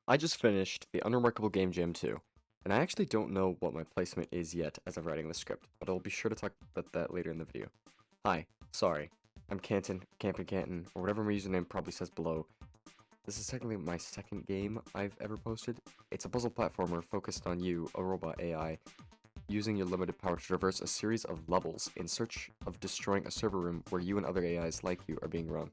I just finished the Unremarkable Game Jam 2, and I actually don't know what my placement is yet as of writing the script, but I'll be sure to talk about that later in the video. Hi, sorry, I'm Canton, Campin Canton, or whatever my username probably says below. This is technically my second game I've ever posted. It's a puzzle platformer focused on you, a robot AI, using your limited power to traverse a series of levels in search of destroying a server room where you and other AIs like you are being run.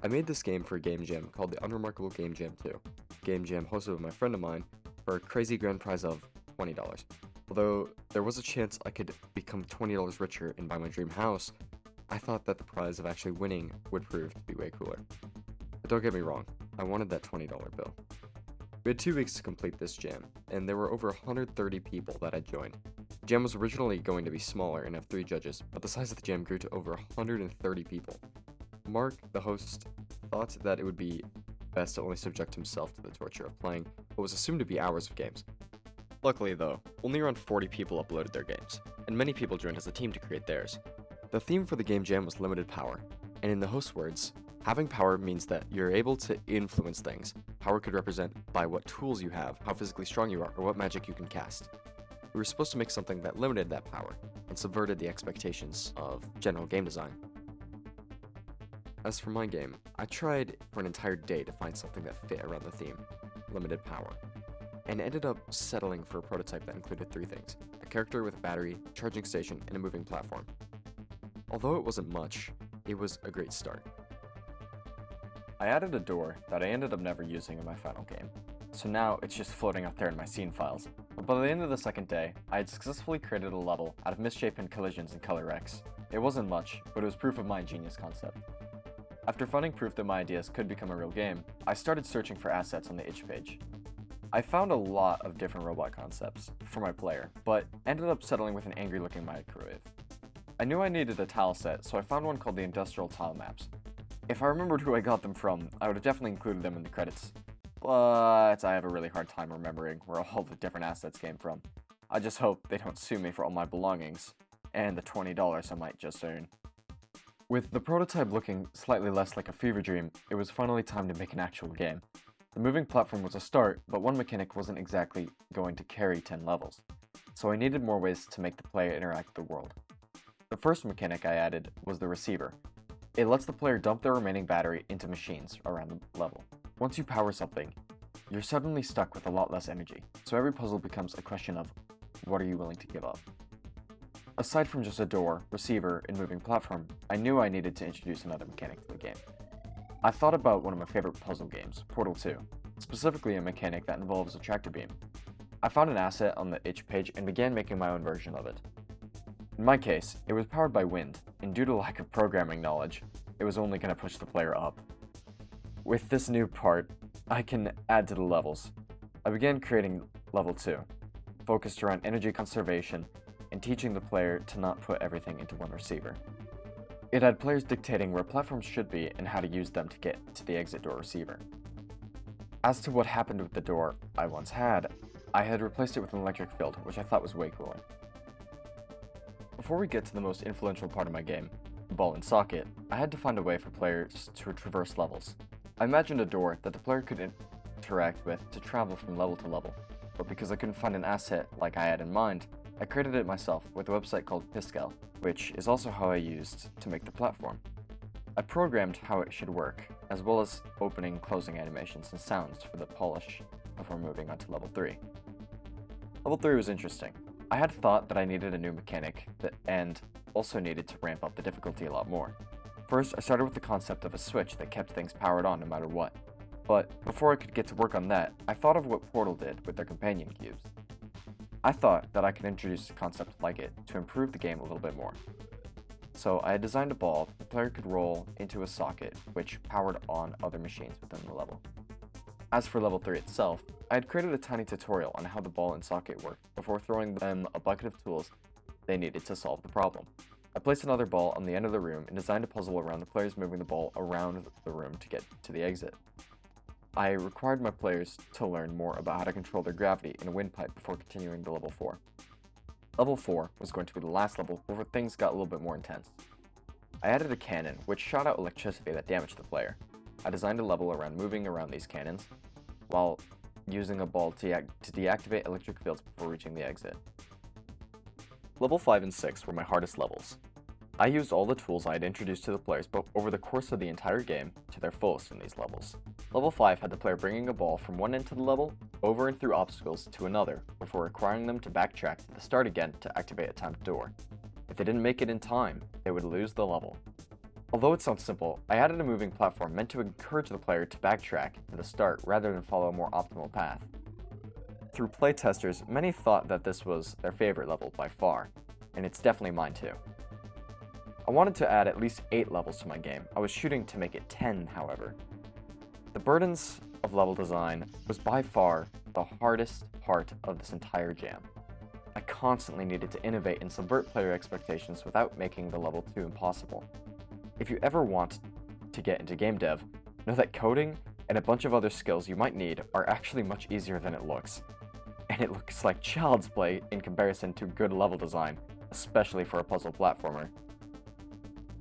I made this game for a game jam called the Unremarkable Game Jam 2. Game jam hosted by my friend of mine for a crazy grand prize of $20. Although there was a chance I could become $20 richer and buy my dream house, I thought that the prize of actually winning would prove to be way cooler. But don't get me wrong, I wanted that $20 bill. We had 2 weeks to complete this jam, and there were over 130 people that had joined. The jam was originally going to be smaller and have 3 judges, but the size of the jam grew to over 130 people. Mark, the host, thought that it would be best to only subject himself to the torture of playing what was assumed to be hours of games. Luckily though, only around 40 people uploaded their games, and many people joined as a team to create theirs. The theme for the game jam was limited power, and in the host's words, having power means that you're able to influence things. Power could represent by what tools you have, how physically strong you are, or what magic you can cast. We were supposed to make something that limited that power, and subverted the expectations of general game design. As for my game, I tried for an entire day to find something that fit around the theme, limited power, and ended up settling for a prototype that included 3 things: a character with a battery, a charging station, and a moving platform. Although it wasn't much, it was a great start. I added a door that I ended up never using in my final game, so now it's just floating out there in my scene files. But by the end of the second day, I had successfully created a level out of misshapen collisions and color wrecks. It wasn't much, but it was proof of my ingenious concept. After finding proof that my ideas could become a real game, I started searching for assets on the itch page. I found a lot of different robot concepts for my player, but ended up settling with an angry-looking microwave. I knew I needed a tile set, so I found one called the Industrial Tile Maps. If I remembered who I got them from, I would have definitely included them in the credits, but I have a really hard time remembering where all the different assets came from. I just hope they don't sue me for all my belongings, and the $20 I might just earn. With the prototype looking slightly less like a fever dream, it was finally time to make an actual game. The moving platform was a start, but one mechanic wasn't exactly going to carry 10 levels, so I needed more ways to make the player interact with the world. The first mechanic I added was the receiver. It lets the player dump their remaining battery into machines around the level. Once you power something, you're suddenly stuck with a lot less energy, so every puzzle becomes a question of what are you willing to give up. Aside from just a door, receiver, and moving platform, I knew I needed to introduce another mechanic to the game. I thought about one of my favorite puzzle games, Portal 2, specifically a mechanic that involves a tractor beam. I found an asset on the itch page and began making my own version of it. In my case, it was powered by wind, and due to lack of programming knowledge, it was only going to push the player up. With this new part, I can add to the levels. I began creating level 2, focused around energy conservation and teaching the player to not put everything into one receiver. It had players dictating where platforms should be and how to use them to get to the exit door receiver. As to what happened with the door I once had, I had replaced it with an electric field, which I thought was way cooler. Before we get to the most influential part of my game, the ball and socket, I had to find a way for players to traverse levels. I imagined a door that the player could interact with to travel from level to level, but because I couldn't find an asset like I had in mind, I created it myself with a website called Piscal, which is also how I used to make the platform. I programmed how it should work, as well as opening and closing animations and sounds for the polish before moving on to level 3. Level 3 was interesting. I had thought that I needed a new mechanic and also needed to ramp up the difficulty a lot more. First, I started with the concept of a switch that kept things powered on no matter what. But before I could get to work on that, I thought of what Portal did with their companion cubes. I thought that I could introduce a concept like it to improve the game a little bit more. So I had designed a ball that the player could roll into a socket which powered on other machines within the level. As for level 3 itself, I had created a tiny tutorial on how the ball and socket worked before throwing them a bucket of tools they needed to solve the problem. I placed another ball on the end of the room and designed a puzzle around the players moving the ball around the room to get to the exit. I required my players to learn more about how to control their gravity in a windpipe before continuing to level 4. Level 4 was going to be the last level before things got a little bit more intense. I added a cannon which shot out electricity that damaged the player. I designed a level around moving around these cannons, while using a ball to deactivate electric fields before reaching the exit. Level 5 and 6 were my hardest levels. I used all the tools I had introduced to the players but over the course of the entire game to their fullest in these levels. Level 5 had the player bringing a ball from one end of the level, over and through obstacles to another, before requiring them to backtrack to the start again to activate a timed door. If they didn't make it in time, they would lose the level. Although it sounds simple, I added a moving platform meant to encourage the player to backtrack to the start rather than follow a more optimal path. Through playtesters, many thought that this was their favorite level by far, and it's definitely mine too. I wanted to add at least 8 levels to my game. I was shooting to make it 10, however. The burdens of level design was by far the hardest part of this entire jam. I constantly needed to innovate and subvert player expectations without making the level too impossible. If you ever want to get into game dev, know that coding and a bunch of other skills you might need are actually much easier than it looks. And it looks like child's play in comparison to good level design, especially for a puzzle platformer.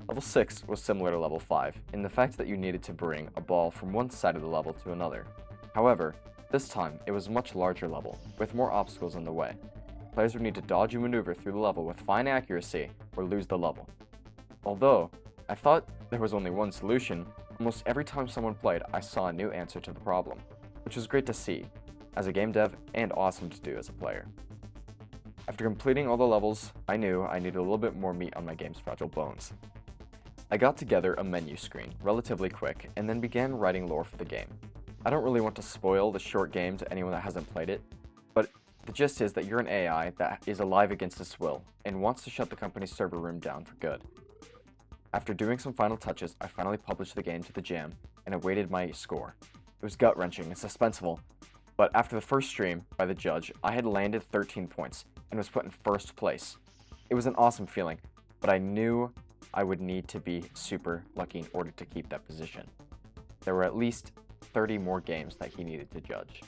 Level 6 was similar to level 5, in the fact that you needed to bring a ball from one side of the level to another. However, this time it was a much larger level, with more obstacles in the way. Players would need to dodge and maneuver through the level with fine accuracy or lose the level. Although, I thought there was only one solution, almost every time someone played I saw a new answer to the problem, which was great to see, as a game dev, and awesome to do as a player. After completing all the levels, I knew I needed a little bit more meat on my game's fragile bones. I got together a menu screen relatively quick, and then began writing lore for the game. I don't really want to spoil the short game to anyone that hasn't played it, but the gist is that you're an AI that is alive against its will, and wants to shut the company's server room down for good. After doing some final touches, I finally published the game to the jam, and awaited my score. It was gut-wrenching and suspenseful, but after the first stream by the judge, I had landed 13 points, and was put in first place. It was an awesome feeling, but I knew I would need to be super lucky in order to keep that position. There were at least 30 more games that he needed to judge.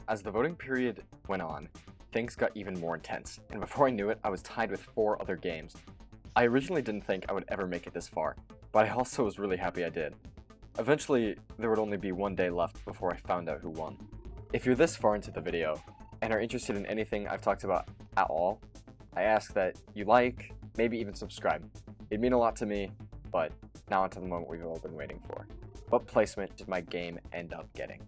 As the voting period went on, things got even more intense, and before I knew it, I was tied with 4 other games. I originally didn't think I would ever make it this far, but I also was really happy I did. Eventually, there would only be one day left before I found out who won. If you're this far into the video, and are interested in anything I've talked about at all, I ask that you like, maybe even subscribe. It'd mean a lot to me, but now onto the moment we've all been waiting for. What placement did my game end up getting?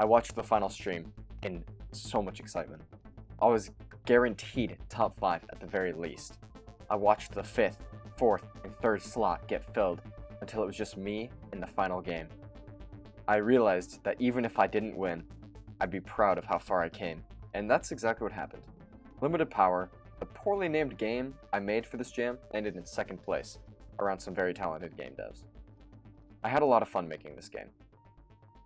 I watched the final stream in so much excitement. I was guaranteed top 5 at the very least. I watched the 5th, 4th, and 3rd slot get filled until it was just me in the final game. I realized that even if I didn't win, I'd be proud of how far I came, and that's exactly what happened. Limited Power, the poorly named game I made for this jam, landed in 2nd place, around some very talented game devs. I had a lot of fun making this game.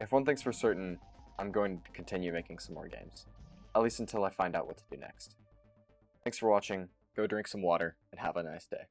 If one thing's for certain, I'm going to continue making some more games, at least until I find out what to do next. Thanks for watching, go drink some water, and have a nice day.